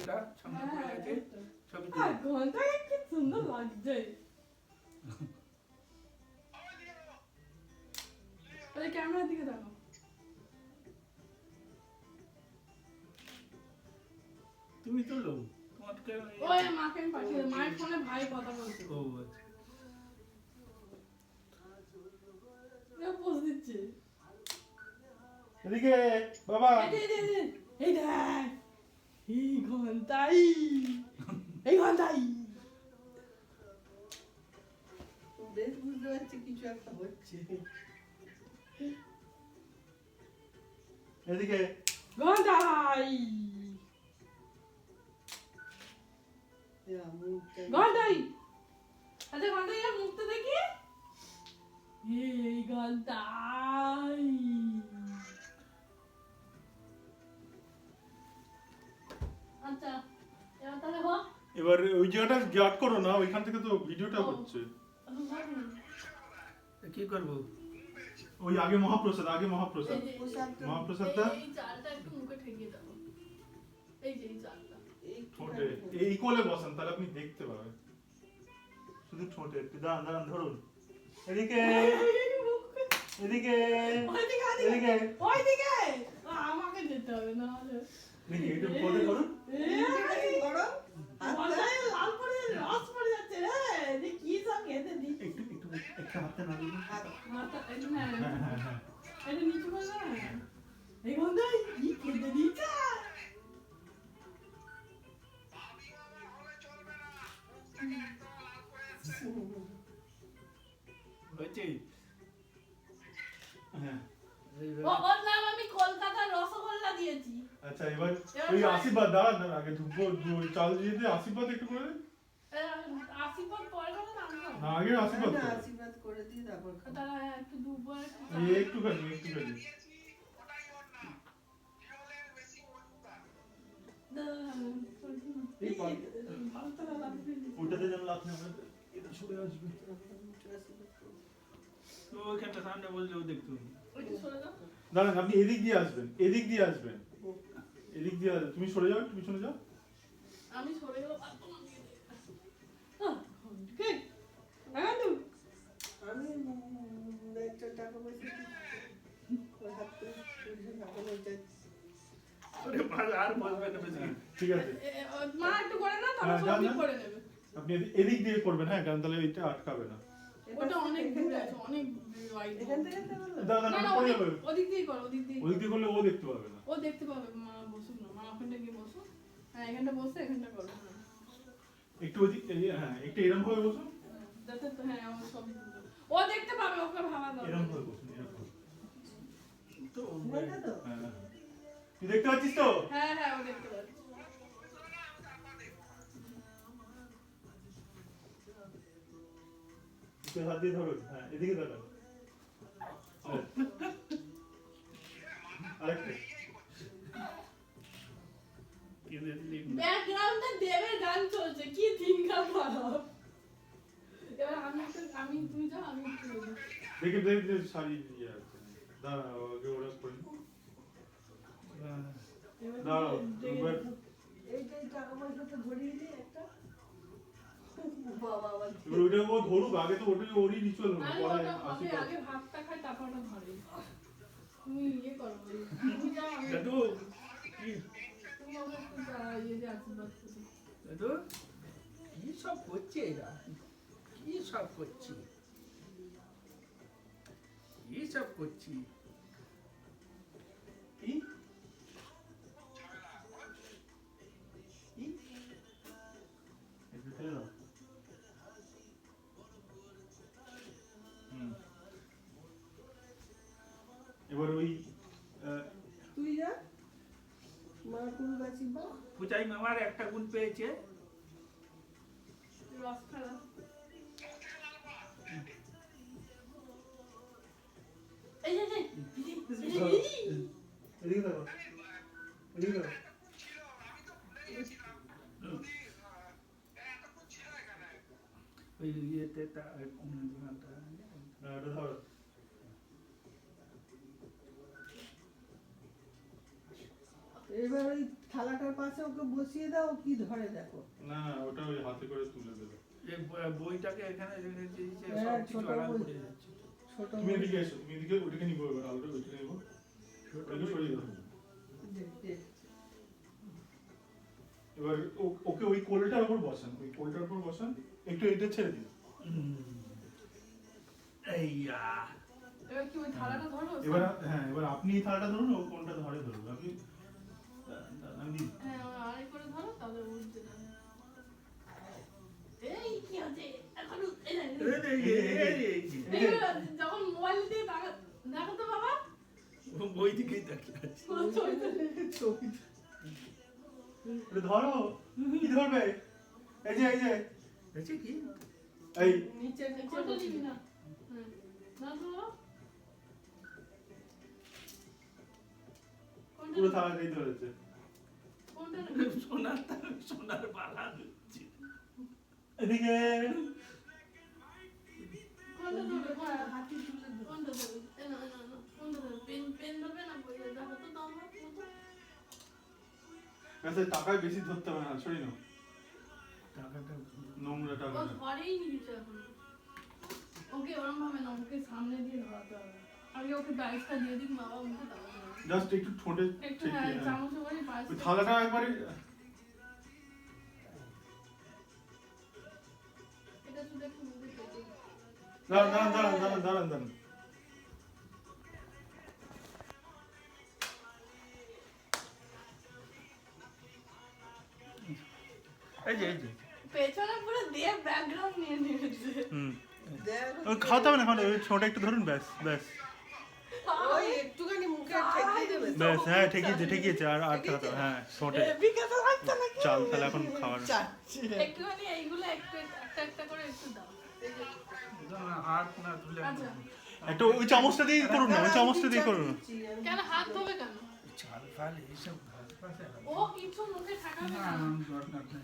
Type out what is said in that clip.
এটা সামনে পড়ে গেছে ছবি ঘন্টাটা কি সুন্দর লাগছে। আরে ক্যামেরার দিকে দেখো। তুমি তো লো তোমার ওই মাকে আমি পাঠিয়ে দেব, মায়ের ফোনে ভাই কথা বলছে। ও আচ্ছা এ পোজ দিচ্ছে। এদিকে বাবা এই দেখ এই ঘন্টাই, এই ঘন্টাই বেশ বুঝতে পারছি কিছু একটা হচ্ছে। এদিকে ঘন্টাই ঘন্টাই। আচ্ছা ঘন্টাই এর মুখটা দেখি। এই ঘন্টাই। আচ্ছা এবার তাহলে হোক। এবার ওই জায়গাটা গার্ড করো না, ওইখান থেকে তো ভিডিওটা ও। হচ্ছে। কি করবো ওই আগে মহাপ্রসাদ, আগে মহাপ্রসাদ, এই যে- মহাপ্রসাদটা এই চালটা একটু মুখে ঠেকিয়ে দাও। এই যে এই চালটা। ঠোঁটে এই কোলে বসান, তাহলে আপনি দেখতে পাবেন। শুধু ঠোঁটে একটু দাঁড়ান দাঁড়ান ধরুন। এদিকে এদিকে ওইদিকে, এদিকে ওইদিকে। আমাকে যেতে হবে না হলে। দেখি একটু কোলে ধরুন। ধরো ঘন্টায় লাল পড়ে রস পড়ে যাচ্ছে রে। যে কি সব খেতে দিই। একটু একটু একটা হাতে না দিন। মাথা এই না, হ্যাঁ হ্যাঁ হ্যাঁ এটা নিচু করে না। এই ঘন্টায় কি খেতে দিচ্ছে। হয়েছে হ্যাঁ। ওর নাম আমি কলকাতার রসগোল্লা দিয়েছি। আচ্ছা এবার ওই আশীর্বাদ দাঁড়ান দাঁড়ান, আগে ধূপ চাল দিয়ে দিয়ে আশীর্বাদ একটু করে দিন। আশীর্বাদ পরে করে না আমি না আগে আশীর্বাদ করুন। আশীর্বাদ করে দিয়ে তারপর খাবো। তারা একটু দুপুর এই একটুখানি একটুখানি এই ওটাতে যেন লাভ না হয়, এটা সরে আসবে। তো ওইখানটা সামনে বসলে ও দেখতো দাঁড়ান আপনি এদিক দিয়ে আসবেন, এদিক দিয়ে আসবেন, এদিক দিয়ে তুমি সরে যাও, একটু পিছনে যাও। আমি সরে গেলাম আর তোমার দিয়ে দে। কে লাগানু আমি একটা টাকা পয়সা ওই হাত করে পুলিশের হাতে যাচ্ছি। ওরে আর বলবে না বেশি ঠিক আছে মা একটু করে না হ্যাঁ, তারপর যান, সবই যান। করে নেবে। আপনি এদিক দিয়ে করবেন, হ্যাঁ কারণ তাহলে এটা আটকাবে না। ওটা অনেক দূরে আছে, অনেক ওয়াইড। এখান থেকে তো বললো। দাঁড়ান না আপনি না পড়ে যাবে, ওদিক দিয়ে করো, ওদিক দিয়ে ওদিক দিয়ে করলে ও দেখতে পাবে না। ও দেখতে পাবে। মা বসুন না, মা ওখানটা গিয়ে বসো। হ্যাঁ এখানটা বসে এখানটা করো। হ্যাঁ। একটু ওদিক হ্যাঁ একটু এরকম ভাবে বসুন, যাতে তো হ্যাঁ ও সব ও দেখতে পাবে, ওকে ভাবা দাও। এরকম ভাবে বসুন, এরকম ভাবে। তো এটা তো হ্যাঁ হ্যাঁ। তুই দেখতে পাচ্ছিস তো? হ্যাঁ হ্যাঁ ও দেখতে পাচ্ছে। একটু হাত দিয়ে ধরুন, হ্যাঁ এদিকে তাকান। আরেকটা ব্যাকগ্রাউন্ডে দেবের গান চলছে, কি থিঙ্কা খারাপ। এবার আমি তুমি যাও, আমি একটু বলি। দেখে দেখে শাড়ি দিয়ে আছে, দাঁড়াও আগে ওরা করে নিই। দাঁড়াও একবার এইটাই টাকা পয়সা তো ধরিয়ে দিই একটা। বাবা আবার এবার ওইটা ও ধরুক, আগে তো ওটাই ওরই রিচুয়াল হলো, আরে পরে ওটা হবে, আশীর্বাদ। আগে ভাতটা খাই তারপর ওটা ধরে। তুমি ইয়ে করো, তুমি যাও, আমি দাদু কি তুমি আমাকে একটু ইয়ে দিয়ে আশীর্বাদ করো। দাদু কি সব করছে এরা, কি সব করছি, কি সব করছি কি? কি? একটু ঠেলে দাও। হুম। এবার ওই তুই যা মা কুড়ু গাছি বা পূজাই মামার একটা গুণ পেয়েছে রস খেলা। এই যে এদিকে দেখো, এদিকে দেখো। ওই ইয়েতে না, এটা ধরো। এবার ওই থালাটার পাশে ওকে বসিয়ে দাও, ও কি ধরে দেখো। না না, ওটা ওই হাতে করে তুলে দেবে। এই বইটাকে এখানে রেখে দিয়েছে, হ্যাঁ, সব কিছু ছোট আড়াল বই। করে যাচ্ছে। ছোট তুমি এদিকে এসো, তুমি এদিকে ওটাকে নিবো, এবার আলুটা ওইটাকে নিবো, ওইটাকে সরিয়ে দাও। এবার ওকে ওই কোলটার উপর বসান, ওই কোলটার উপর বসান, একটু এটা ছেড়ে দিন। এইয়া এবার কি ওই থালাটা ধরবো? এবার হ্যাঁ, এবার আপনি এই থালাটা ধরুন, ও কোনটা ধরে ধরুন আপনি। আমি দিই। হ্যাঁ, আড়াই করে ধরো, তাহলে উঠতে যাবে। এই কি আছে? এখন এই না, এইগুলো যখন মোবাইল দিয়ে দেখো তো বাবা, বই দিকেই তাকিয়ে আছে। পুরো ছবিটা ছবি এটা ধরো, কি ধরবে? এই যে দেখছি কি এই নিচে নিচে কোনটা বসিয়ে নিবি দাও। না? হ্যাঁ, না তো বাবা। কোনটা পুরো নিবি? থালাটাই ধরেছে। কোনটা নিবি? সোনার বালা দিচ্ছি। এদিকে কোনটা ধরবে? কোনটা? হাতি তুলে দাও। কোনটা ধরবে? এই না, না, না, কোনটা ধরবে? পেন ধরবে না বই? দেখো তো দাও না, মতো। ব্যাস, এই টাকায় বেশি ধরতে হবে না, সরি নাও, টাকাটা নোংরা টাকা। ও ধরেই নি কিছু এখন। ওকে ওরম ভাবে না, ওকে সামনে দিয়ে ধরাতে হবে। আগে ওকে ডাইসটা দিয়ে দিক, বাবা মুখে দাও। জাস্ট একটু ঠোঁটে একটু ঠেকিয়ে, হ্যাঁ, হ্যাঁ। চামচ করে পাশ। ওই থালাটা একবারে এটা শুধু একটু মুখে কেটে। দাঁড়ান। এই যে পেছনে পুরো দিয়ে ব্যাকগ্রাউন্ড নিয়ে নিয়েছে। দেখো, ওই খাওয়াতে হবে না, এখন ওই ছোট একটু ধরুন, ব্যাস। ওই একটুখানি মুখে ঠেকিয়ে দেবে। ব্যাস, হ্যাঁ, ঠেকিয়েছে, আর থাকা, হ্যাঁ, ছোটে বিকাতে লাগছে নাকি? চাল, তাহলে এখন খাওয়ার। চাচ্ছি। একটুখানি এইগুলো একটু একটা করে একটু দাও। হাত না তুলে আচ্ছা, একটু ওই চামচটা দিয়ে করুন না, ওই চামচটা দিয়ে করুন না। কেন হাত ধোবে কেন? চাল ফাল এইসব ঘাস পাশে ও কিছু মুখে ঠাকাবে না। দরকার নেই।